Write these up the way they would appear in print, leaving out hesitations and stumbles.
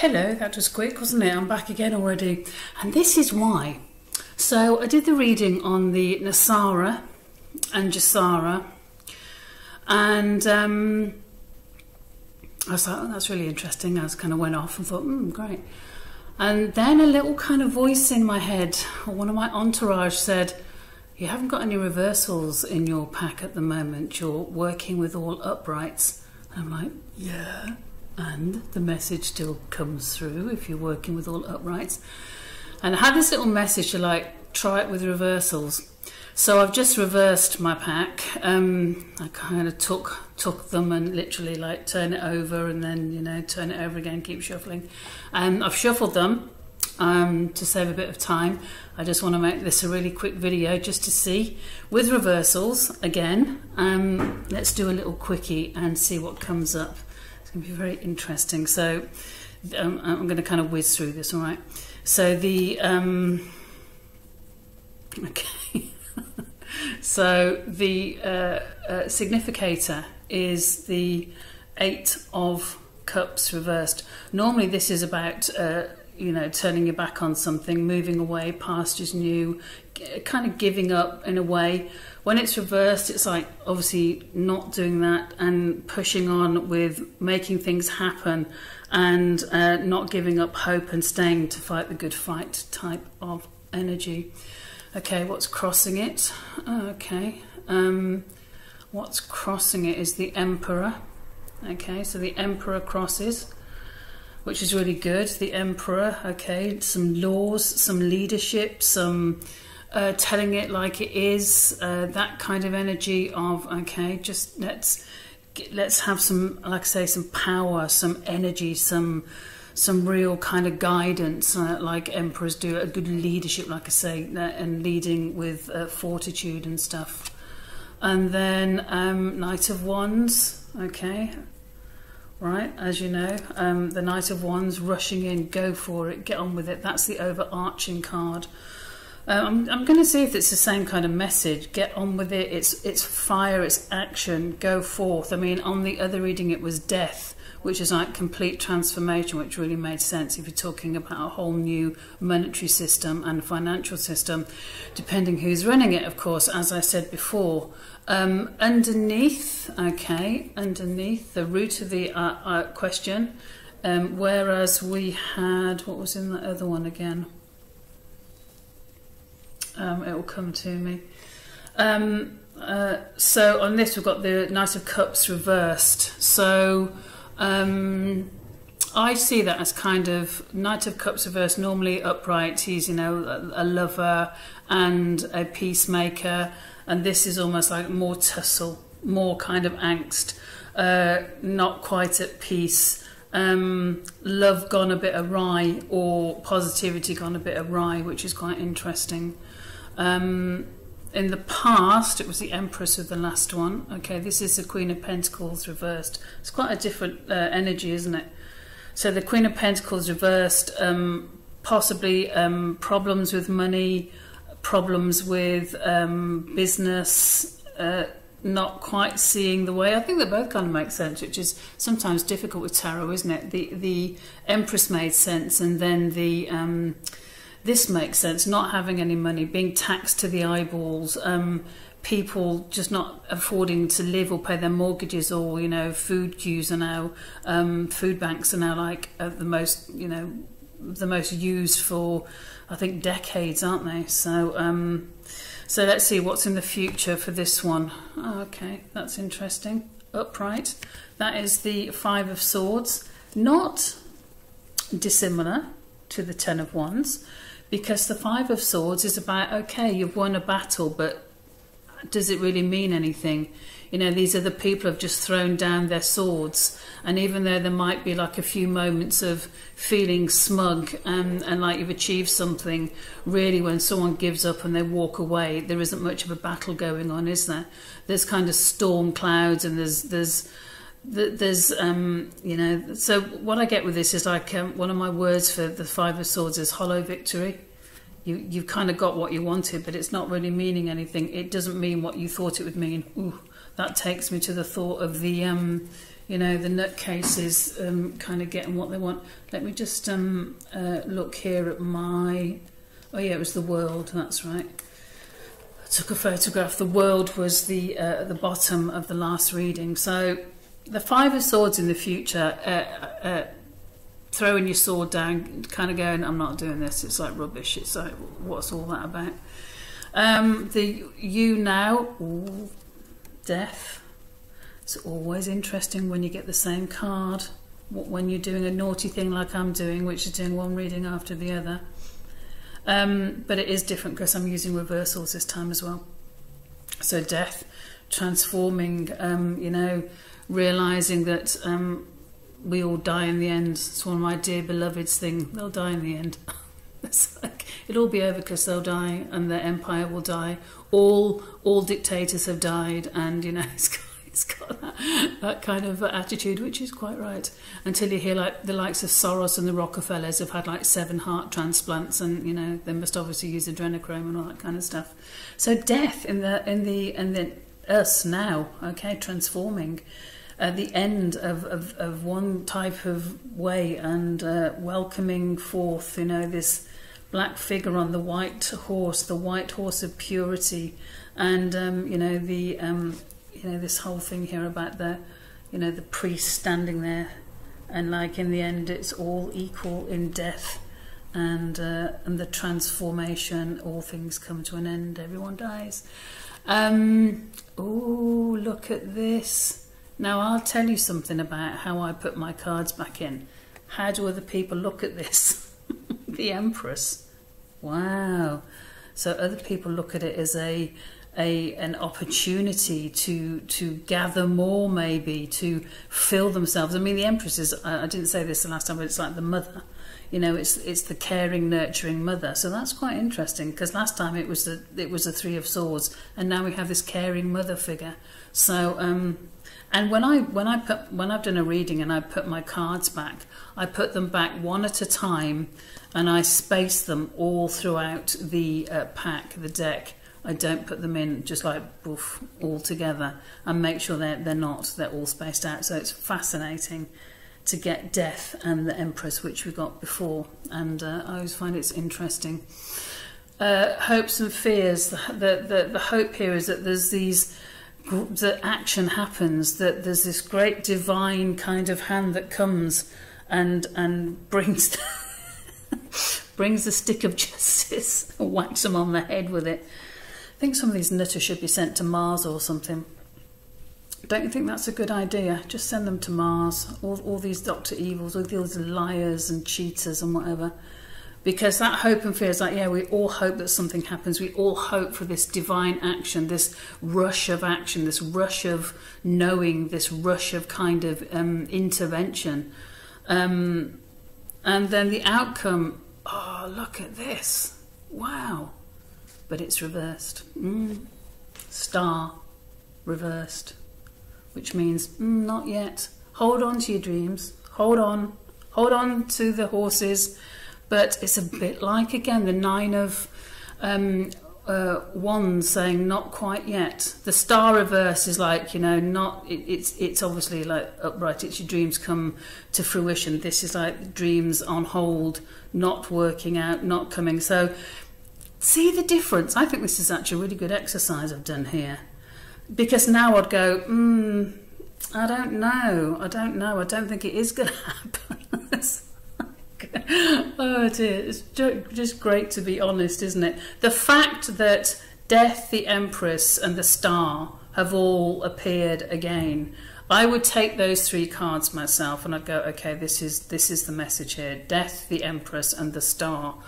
Hello, that was quick, wasn't it? I'm back again already. And this is why. So I did the reading on the NESARA and NESARA, and I was like, oh, that's really interesting. I just kind of went off and thought, great. And then a little kind of voice in my head, or one of my entourage said, you haven't got any reversals in your pack at the moment. You're working with all uprights. And I'm like, yeah. And the message still comes through if you're working with all uprights. And I had this little message to like, try it with reversals. So I've just reversed my pack. I kind of took them and literally like turn it over and then, you know, turn it over again, keep shuffling. I've shuffled them to save a bit of time. I just want to make this a really quick video just to see. With reversals, again, let's do a little quickie and see what comes up. It's going to be very interesting. So I'm going to kind of whiz through this, all right? So the... okay. So the significator is the 8 of Cups reversed. Normally this is about, you know, turning your back on something, moving away, pastures new, kind of giving up in a way. When it's reversed, it's like obviously not doing that and pushing on with making things happen and not giving up hope and staying to fight the good fight type of energy. Okay, what's crossing it? Okay, what's crossing it is the Emperor. Okay, so the Emperor crosses, which is really good. The Emperor, okay, some laws, some leadership, some telling it like it is, that kind of energy of, okay, just let's have some, like I say, some power, some energy, some real kind of guidance, like emperors do, a good leadership, like I say, and leading with fortitude and stuff. And then Knight of Wands, okay, right, as you know, the Knight of Wands rushing in, go for it, get on with it. That's the overarching card. I'm going to see if it's the same kind of message. Get on with it. It's fire, it's action, go forth. I mean, on the other reading it was death, which is like complete transformation, which really made sense if you're talking about a whole new monetary system and financial system, depending who's running it, of course, as I said before. Underneath, okay, underneath the root of the question, whereas we had, what was in the other one again? It will come to me. So on this we've got the Knight of Cups reversed. So I see that as kind of Knight of Cups reversed, normally upright. He's, you know, a lover and a peacemaker, and this is almost like more tussle, more kind of angst, not quite at peace. Love gone a bit awry, or positivity gone a bit awry, which is quite interesting. In the past, it was the Empress of the last one. Okay, this is the Queen of Pentacles reversed. It's quite a different energy, isn't it? So the Queen of Pentacles reversed, possibly problems with money, problems with business, not quite seeing the way. I think they both kind of make sense, which is sometimes difficult with tarot, isn't it? The Empress made sense, and then the this makes sense, not having any money, being taxed to the eyeballs, people just not affording to live or pay their mortgages, or, you know, food queues are now, food banks are now like the most, you know, the most used for, I think, decades, aren't they? So, so let's see what's in the future for this one. Oh, okay, that's interesting. Upright. That is the Five of Swords. Not dissimilar to the Ten of Wands, because the Five of Swords is about, okay, you've won a battle, but does it really mean anything? You know, these are the people who have just thrown down their swords, and even though there might be like a few moments of feeling smug and like you've achieved something, really when someone gives up and they walk away, there isn't much of a battle going on, is there? There's kind of storm clouds, and there's you know, so what I get with this is like one of my words for the Five of Swords is hollow victory. You've kind of got what you wanted, but it's not really meaning anything. It doesn't mean what you thought it would mean. Ooh, that takes me to the thought of the you you know, the nutcases kind of getting what they want. Let me just look here at my... Oh yeah, it was the world, that's right. I took a photograph. The world was at the bottom of the last reading. So the Five of Swords in the future, throwing your sword down, kind of going, I'm not doing this, it's like rubbish, it's like, what's all that about? The you now, ooh, death. It's always interesting when you get the same card, when you're doing a naughty thing like I'm doing, which is doing one reading after the other. But it is different because I'm using reversals this time as well. So death, transforming, you know, realising that we all die in the end. It's one of my dear beloveds thing. They'll die in the end. It's like, it'll all be over because they'll die and their empire will die. All dictators have died, and you know, it's got that kind of attitude, which is quite right. Until you hear like the likes of Soros and the Rockefellers have had like 7 heart transplants, and you know they must obviously use adrenochrome and all that kind of stuff. So death and then us now, okay, transforming. The end of one type of way, and welcoming forth, you know, this black figure on the white horse of purity, and you know, the you know, this whole thing here about the, you know, the priest standing there, and like in the end it's all equal in death, and the transformation, all things come to an end, everyone dies. Oh, look at this. Now, I'll tell you something about how I put my cards back in. How do other people look at this? The Empress. Wow. So other people look at it as an opportunity to gather more, maybe, to fill themselves. I mean, the Empress is, I didn't say this the last time, but it's like the mother. You know, it's the caring, nurturing mother. So that's quite interesting, because last time it was the Three of Swords, and now we have this caring mother figure. So, and when I've done a reading and I put my cards back, I put them back one at a time, and I space them all throughout the pack, the deck. I don't put them in just like boof, all together, and make sure they're all spaced out. So it's fascinating to get death and the Empress, which we got before, and I always find it's interesting. Hopes and fears. The hope here is that there's that action happens, that there's this great divine kind of hand that comes and brings brings the stick of justice and whacks them on the head with it. I think some of these nutters should be sent to Mars or something. Don't you think that's a good idea? Just send them to Mars. All these Dr. Evils, all these liars and cheaters and whatever. Because that hope and fear is like, yeah, we all hope that something happens. We all hope for this divine action, this rush of action, this rush of knowing, this rush of kind of intervention. And then the outcome, oh, look at this. Wow. But it's reversed. Star, reversed. Which means, not yet. Hold on to your dreams. Hold on. Hold on to the horses. But it's a bit like, again, the 9 of Wands saying not quite yet. The star reverse is like, you know, not. It's obviously like upright. It's your dreams come to fruition. This is like dreams on hold, not working out, not coming. So see the difference. I think this is actually a really good exercise I've done here. Because now I'd go, I don't know. I don't think it is going to happen. Oh dear, it's just great to be honest, isn't it? The fact that Death, the Empress and the Star have all appeared again, I would take those 3 cards myself and I'd go, okay, this is the message here. Death, the Empress and the Star.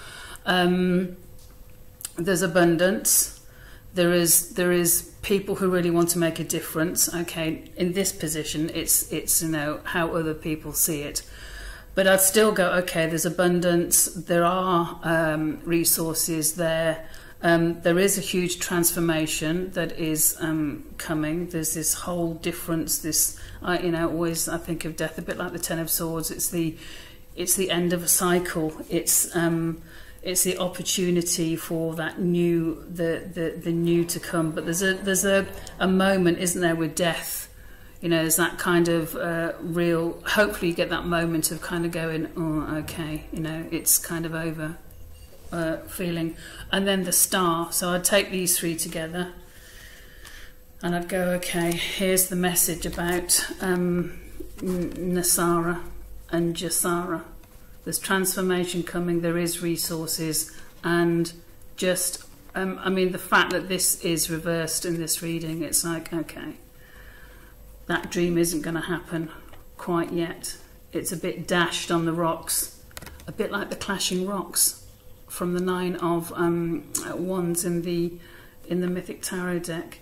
There's abundance. There is people who really want to make a difference. Okay, in this position, it's you know, how other people see it. But I'd still go, okay, there's abundance, there are resources there, there is a huge transformation that is coming, there's this whole difference, this, you know, always I think of death a bit like the 10 of Swords, it's the end of a cycle, it's the opportunity for that new, the new to come, but there's a moment, isn't there, with death, You know, there's that kind of real, hopefully you get that moment of kind of going, oh, okay, you know, it's kind of over feeling. And then the star. So I'd take these three together and I'd go, okay, here's the message about NESARA and NESARA. There's transformation coming, there is resources, and just, I mean, the fact that this is reversed in this reading, it's like, okay, that dream isn't going to happen quite yet. It's a bit dashed on the rocks, a bit like the clashing rocks from the 9 of Wands in the Mythic Tarot deck.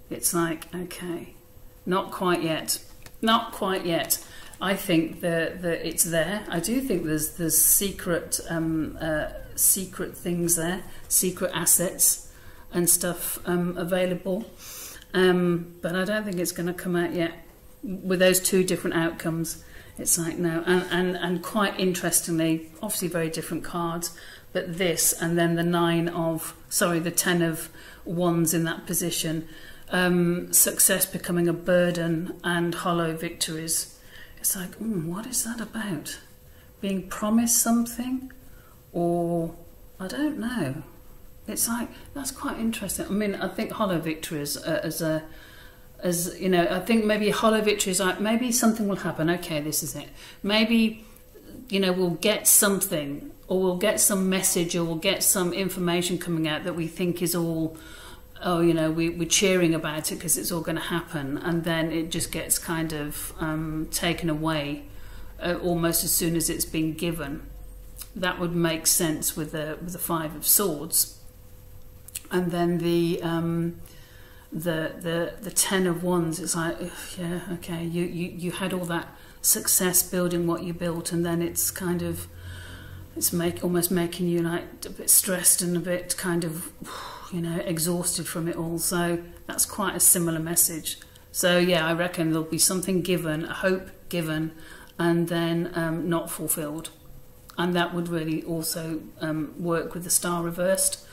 It's like, okay, not quite yet, not quite yet. I think that it's there. I do think there's secret secret things there, secret assets and stuff available. But I don't think it's going to come out yet with those two different outcomes. It's like, no. And quite interestingly, obviously very different cards, but this and then the 10 of Wands in that position, success becoming a burden and hollow victories. It's like, what is that about? Being promised something? Or, I don't know. It's like, that's quite interesting. I mean, I think hollow victories as you know, I think maybe hollow victories, like maybe something will happen. Okay, this is it. Maybe, you know, we'll get something, or we'll get some message, or we'll get some information coming out that we think is all, oh, you know, we're cheering about it because it's all going to happen, and then it just gets kind of taken away almost as soon as it's been given. That would make sense with the 5 of Swords, and then the 10 of Wands. It's like, yeah, okay, you had all that success building what you built, and then it's kind of, it's almost making you like a bit stressed and a bit kind of, you know, exhausted from it all. So that's quite a similar message. So yeah, I reckon there'll be something given, a hope given, and then not fulfilled. And that would really also work with the star reversed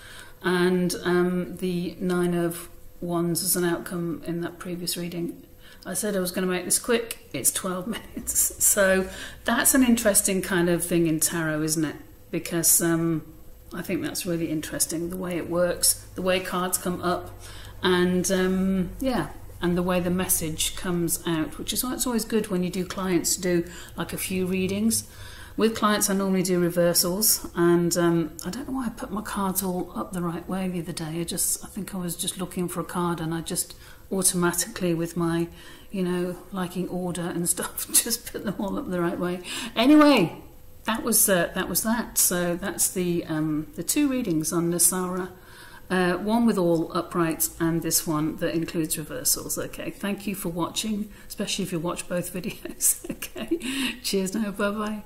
and the 9 of Wands as an outcome in that previous reading. I said I was going to make this quick. It's 12 minutes. So that's an interesting kind of thing in tarot, isn't it? Because I think that's really interesting, the way it works, the way cards come up, and yeah, and the way the message comes out, which is why it's always good when you do clients to do like a few readings. With clients I normally do reversals, and I don't know why I put my cards all up the right way the other day. I think I was just looking for a card, and I just automatically, with my, you know, liking order and stuff, just put them all up the right way. Anyway, that was that. So that's the 2 readings on NESARA. One with all uprights, and this one that includes reversals. Okay, thank you for watching, especially if you watch both videos. Okay, cheers now, bye bye.